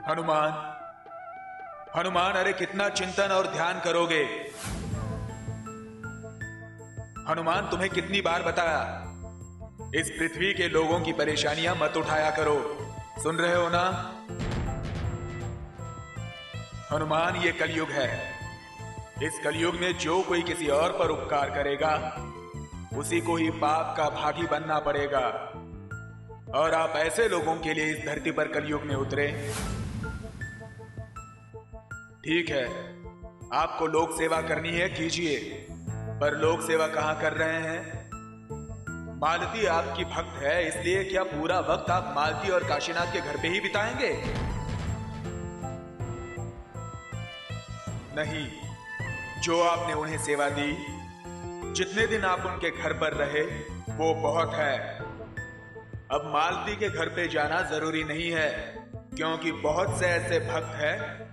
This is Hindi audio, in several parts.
हनुमान, हनुमान, अरे कितना चिंतन और ध्यान करोगे? हनुमान, तुम्हें कितनी बार बताया, इस पृथ्वी के लोगों की परेशानियां मत उठाया करो। सुन रहे हो ना? हनुमान, ये कलयुग है। इस कलयुग में जो कोई किसी और पर उपकार करेगा उसी को ही पाप का भागी बनना पड़ेगा। और आप ऐसे लोगों के लिए इस धरती पर कलयुग में उतरे। ठीक है, आपको लोक सेवा करनी है, कीजिए, पर लोक सेवा कहां कर रहे हैं? मालती आपकी भक्त है, इसलिए क्या पूरा वक्त आप मालती और काशीनाथ के घर पे ही बिताएंगे? नहीं, जो आपने उन्हें सेवा दी, जितने दिन आप उनके घर पर रहे, वो बहुत है। अब मालती के घर पे जाना जरूरी नहीं है, क्योंकि बहुत से ऐसे भक्त हैं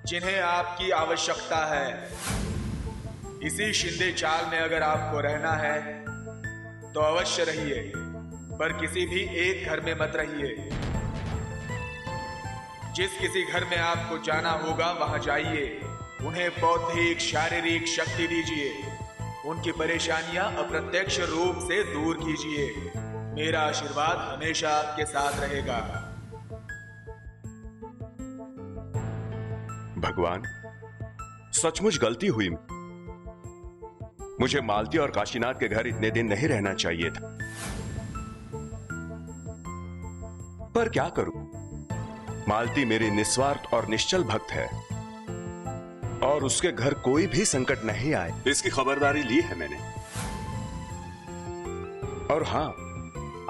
जिन्हें आपकी आवश्यकता है। इसी शिंदे चाल में अगर आपको रहना है तो अवश्य रहिए, पर किसी भी एक घर में मत रहिए। जिस किसी घर में आपको जाना होगा वहां जाइए, उन्हें बौद्धिक शारीरिक शक्ति दीजिए, उनकी परेशानियां अप्रत्यक्ष रूप से दूर कीजिए। मेरा आशीर्वाद हमेशा आपके साथ रहेगा। भगवान, सचमुच गलती हुई। मुझे मालती और काशीनाथ के घर इतने दिन नहीं रहना चाहिए था, पर क्या करूं? मालती मेरी निस्वार्थ और निश्चल भक्त है और उसके घर कोई भी संकट नहीं आए, इसकी खबरदारी ली है मैंने। और हां,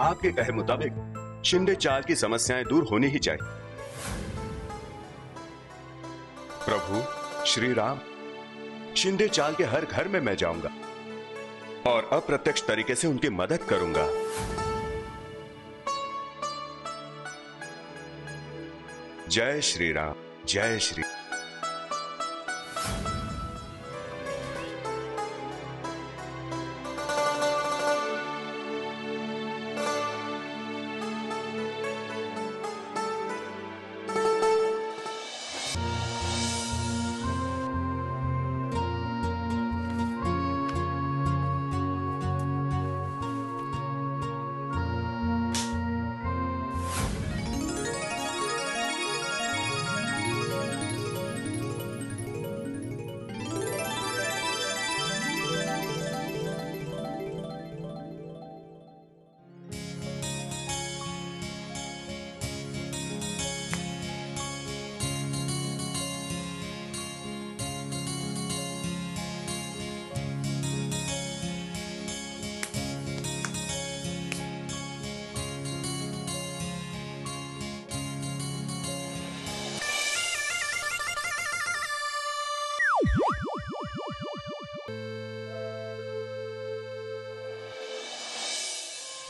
आपके कहे मुताबिक शिंदे चाल की समस्याएं दूर होनी ही चाहिए। प्रभु श्री राम, शिंदे चाल के हर घर में मैं जाऊंगा और अप्रत्यक्ष तरीके से उनकी मदद करूंगा। जय श्री राम, जय श्री।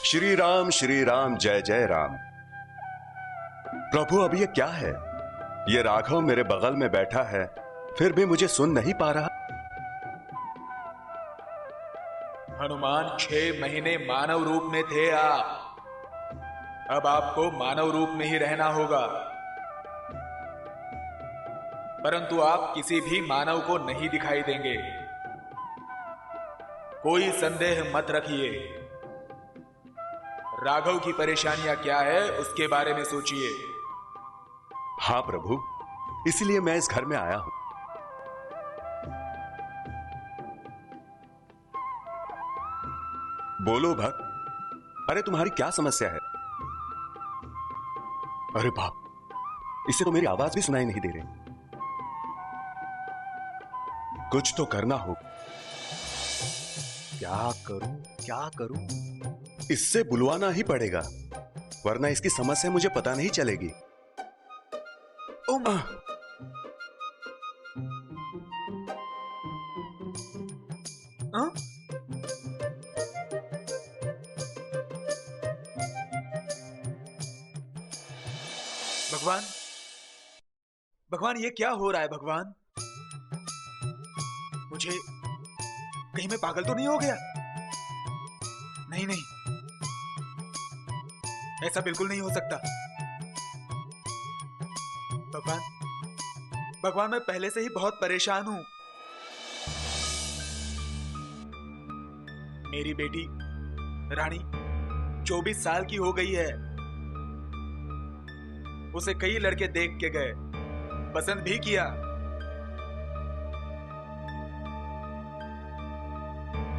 श्री राम जय जय राम। प्रभु, अब ये क्या है? ये राघव मेरे बगल में बैठा है, फिर भी मुझे सुन नहीं पा रहा। हनुमान, 6 महीने मानव रूप में थे आप, अब आपको मानव रूप में ही रहना होगा। परंतु आप किसी भी मानव को नहीं दिखाई देंगे। कोई संदेह मत रखिए। राघव की परेशानियां क्या है उसके बारे में सोचिए। हाँ प्रभु, इसलिए मैं इस घर में आया हूं। बोलो भक्त, अरे तुम्हारी क्या समस्या है? अरे बाप, इससे तो मेरी आवाज भी सुनाई नहीं दे रही। कुछ तो करना हो। क्या करूं, क्या करूं? इससे बुलवाना ही पड़ेगा, वरना इसकी समस्या मुझे पता नहीं चलेगी। भगवान, भगवान, ये क्या हो रहा है? भगवान, मुझे कहीं मैं पागल तो नहीं हो गया? नहीं नहीं, ऐसा बिल्कुल नहीं हो सकता। भगवान, भगवान मैं पहले से ही बहुत परेशान हूं। मेरी बेटी रानी 24 साल की हो गई है। उसे कई लड़के देख के गए, पसंद भी किया,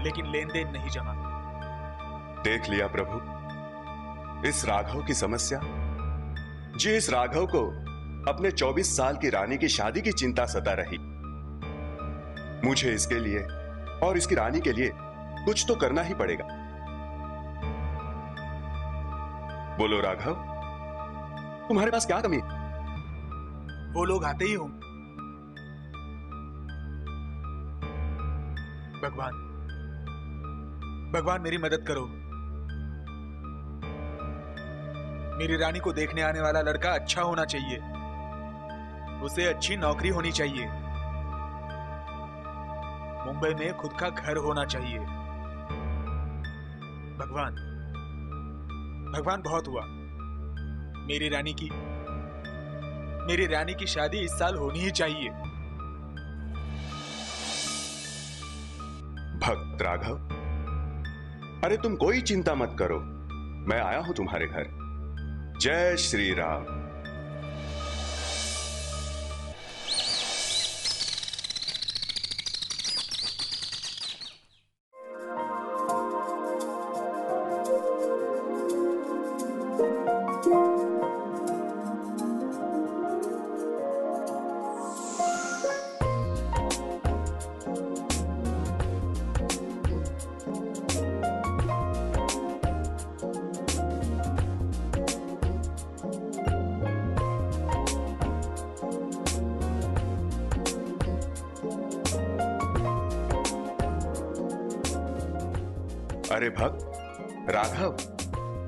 लेकिन लेन देन नहीं जमा। देख लिया प्रभु, इस राघव की समस्या। जी, इस राघव को अपने 24 साल की रानी की शादी की चिंता सता रही। मुझे इसके लिए और इसकी रानी के लिए कुछ तो करना ही पड़ेगा। बोलो राघव, तुम्हारे पास क्या कमी है? वो लोग आते ही हों। भगवान, भगवान मेरी मदद करो। मेरी रानी को देखने आने वाला लड़का अच्छा होना चाहिए, उसे अच्छी नौकरी होनी चाहिए, मुंबई में खुद का घर होना चाहिए। भगवान, भगवान बहुत हुआ। मेरी रानी की शादी इस साल होनी ही चाहिए। भक्त राघव, अरे तुम कोई चिंता मत करो, मैं आया हूं तुम्हारे घर। जय श्री राम। अरे भक्त राघव,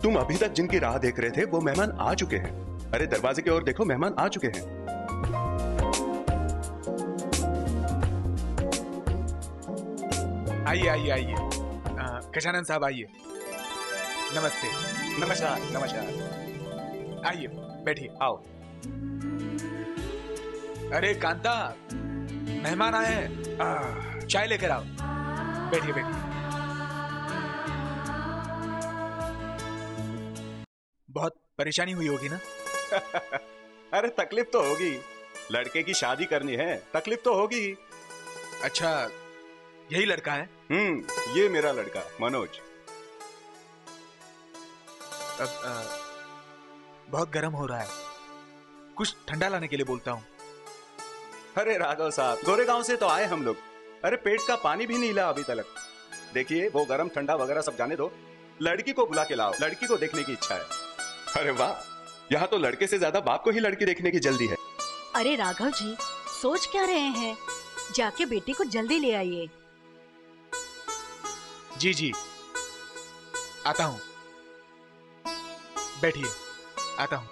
तुम अभी तक जिनकी राह देख रहे थे वो मेहमान आ चुके हैं। अरे दरवाजे की ओर देखो, मेहमान आ चुके हैं। आइए आइए आइए, गजानन साहब आइए। नमस्ते। नमस्कार नमस्कार। आइए बैठिए। आओ। अरे कांता, मेहमान आए हैं, चाय लेकर आओ। बैठिए बैठिए। बहुत परेशानी हुई होगी ना? अरे तकलीफ तो होगी, लड़के की शादी करनी है, तकलीफ तो होगी। अच्छा, यही लड़का है? ये मेरा लड़का मनोज। अब बहुत गर्म हो रहा है, कुछ ठंडा लाने के लिए बोलता हूँ। अरे राघव साहब, गोरेगांव से तो आए हम लोग। अरे पेट का पानी भी नहीं हिला अभी तक। देखिए वो गरम ठंडा वगैरह सब जाने दो, लड़की को बुला के लाओ, लड़की को देखने की इच्छा है। अरे वाह, यहाँ तो लड़के से ज्यादा बाप को ही लड़की देखने की जल्दी है। अरे राघव जी, सोच क्या रहे हैं? जाके बेटी को जल्दी ले आइए। जी जी, आता हूँ। बैठिए, आता हूँ।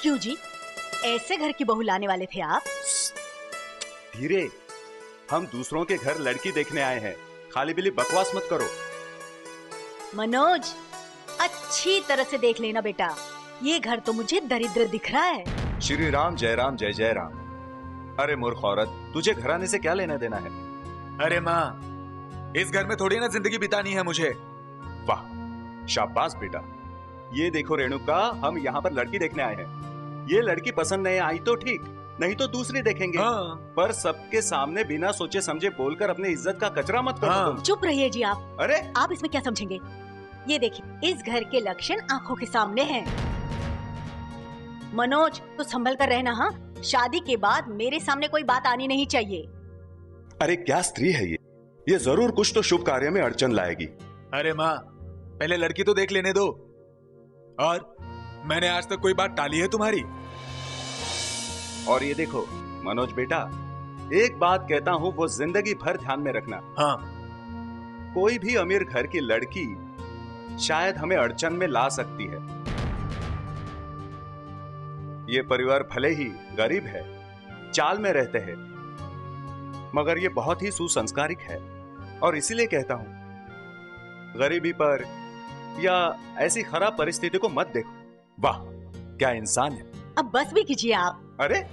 क्यों जी, ऐसे घर की बहू लाने वाले थे आप? धीरे, हम दूसरों के घर लड़की देखने आए हैं, खाली बिली बकवास मत करो। मनोज, अच्छी तरह से देख लेना बेटा, ये घर तो मुझे दरिद्र दिख रहा है। श्री राम जय राम जय जय राम। अरे मूर्ख औरत, तुझे घराने से क्या लेना देना है? अरे माँ, इस घर में थोड़ी ना जिंदगी बितानी है मुझे। वाह, शाबाश बेटा। ये देखो रेणुका, हम यहाँ पर लड़की देखने आए हैं। ये लड़की पसंद नहीं आई तो ठीक, नहीं तो दूसरी देखेंगे। हाँ। पर सबके सामने बिना सोचे समझे बोलकर अपनी इज्जत का कचरा मत करो। हाँ। तुम चुप रहिए जी आप। अरे आप इसमें क्या समझेंगे? ये देखिए, इस घर के लक्षण आंखों के सामने हैं। मनोज, तो संभल कर रहना। हाँ, शादी के बाद मेरे सामने कोई बात आनी नहीं चाहिए। अरे क्या स्त्री है ये जरूर कुछ तो शुभ कार्य में अड़चन लाएगी। अरे माँ, पहले लड़की तो देख लेने दो। और मैंने आज तक कोई बात टाली है तुम्हारी? और ये देखो मनोज बेटा, एक बात कहता हूँ, वो जिंदगी भर ध्यान में रखना। हाँ। कोई भी अमीर घर की लड़की शायद हमें अड़चन में ला सकती है। ये परिवार भले ही गरीब है, चाल में रहते हैं, मगर ये बहुत ही सुसंस्कारिक है। और इसीलिए कहता हूं, गरीबी पर या ऐसी खराब परिस्थिति को मत देखो। वाह क्या इंसान है। अब बस भी कीजिए आप। अरे